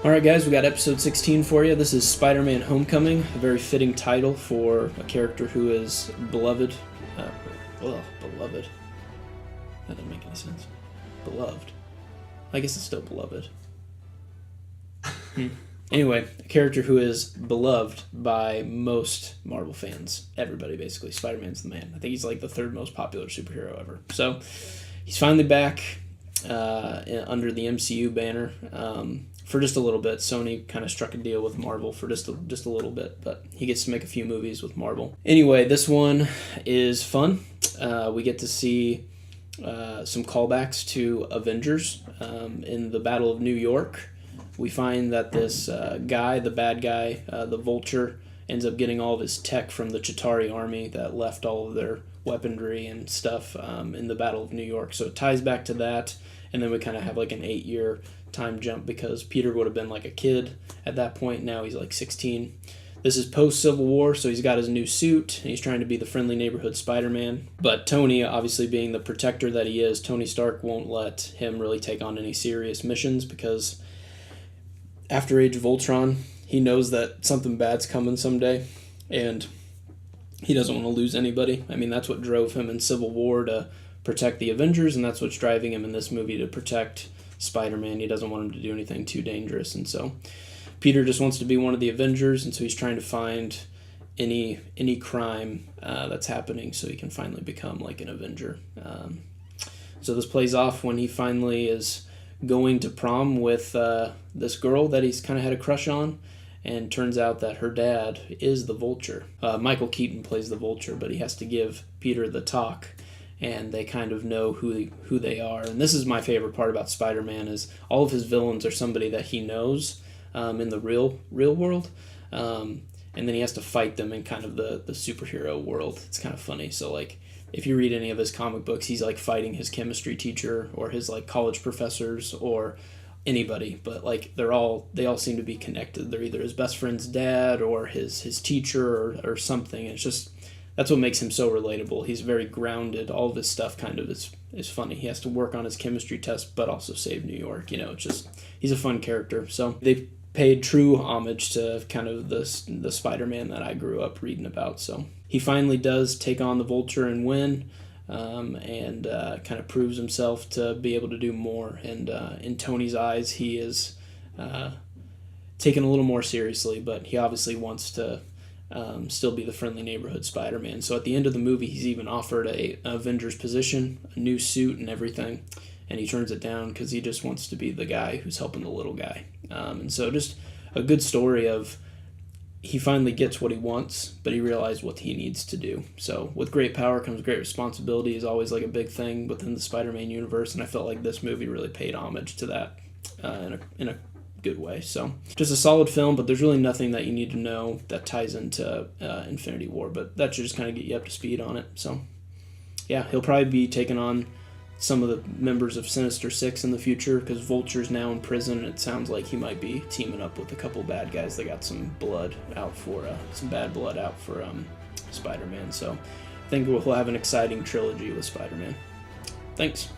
Alright guys, we got episode 16 for you. This is Spider-Man Homecoming, a very fitting title for a character who is beloved. Beloved. That doesn't make any sense. Beloved. I guess it's still beloved. Anyway, a character who is beloved by most Marvel fans. Everybody, basically. Spider-Man's the man. I think he's like the third most popular superhero ever. So, he's finally back under the MCU banner. For just a little bit. Sony kind of struck a deal with Marvel for just a little bit, but he gets to make a few movies with Marvel. Anyway, this one is fun. We get to see some callbacks to Avengers in the Battle of New York. We find that this guy, the bad guy, the Vulture, ends up getting all of his tech from the Chitauri army that left all of their weaponry and stuff in the Battle of New York. So it ties back to that, and then we kind of have like an 8-year time jump because Peter would have been like a kid at that point. Now he's like 16. This is post-Civil War, so he's got his new suit, and he's trying to be the friendly neighborhood Spider-Man. But Tony, obviously being the protector that he is, Tony Stark won't let him really take on any serious missions because after Age of Ultron, he knows that something bad's coming someday, and he doesn't want to lose anybody. I mean, that's what drove him in Civil War to protect the Avengers, and that's what's driving him in this movie to protect Spider-Man. He doesn't want him to do anything too dangerous, and so Peter just wants to be one of the Avengers, and so he's trying to find any crime that's happening so he can finally become like an Avenger. So this plays off when he finally is going to prom with this girl that he's kind of had a crush on, and turns out that her dad is the Vulture. Michael Keaton plays the Vulture, but he has to give Peter the talk, and they kind of know who they are. And this is my favorite part about Spider-Man is all of his villains are somebody that he knows in the real world, and then he has to fight them in kind of the superhero world. It's kind of funny. So like if you read any of his comic books, he's like fighting his chemistry teacher or his like college professors or anybody, but like they all seem to be connected. They're either his best friend's dad or his teacher or something. It's just that's what makes him so relatable. He's very grounded. All of his stuff kind of is funny. He has to work on his chemistry test, but also save New York. You know, it's just he's a fun character. So they've paid true homage to kind of the Spider-Man that I grew up reading about. So he finally does take on the Vulture and win, and kind of proves himself to be able to do more. And in Tony's eyes, he is taken a little more seriously, but he obviously wants to still be the friendly neighborhood Spider-Man. So at the end of the movie, he's even offered a Avengers position, a new suit and everything, and he turns it down because he just wants to be the guy who's helping the little guy. And so just a good story of he finally gets what he wants, but he realized what he needs to do. So with great power comes great responsibility is always like a big thing within the Spider-Man universe, and I felt like this movie really paid homage to that in a good way. So just a solid film, but there's really nothing that you need to know that ties into Infinity War, but that should just kind of get you up to speed on it. So yeah, he'll probably be taking on some of the members of Sinister Six in the future because Vulture's now in prison, and it sounds like he might be teaming up with a couple bad guys that got some bad blood out for Spider-Man. So I think we'll have an exciting trilogy with Spider-Man. Thanks.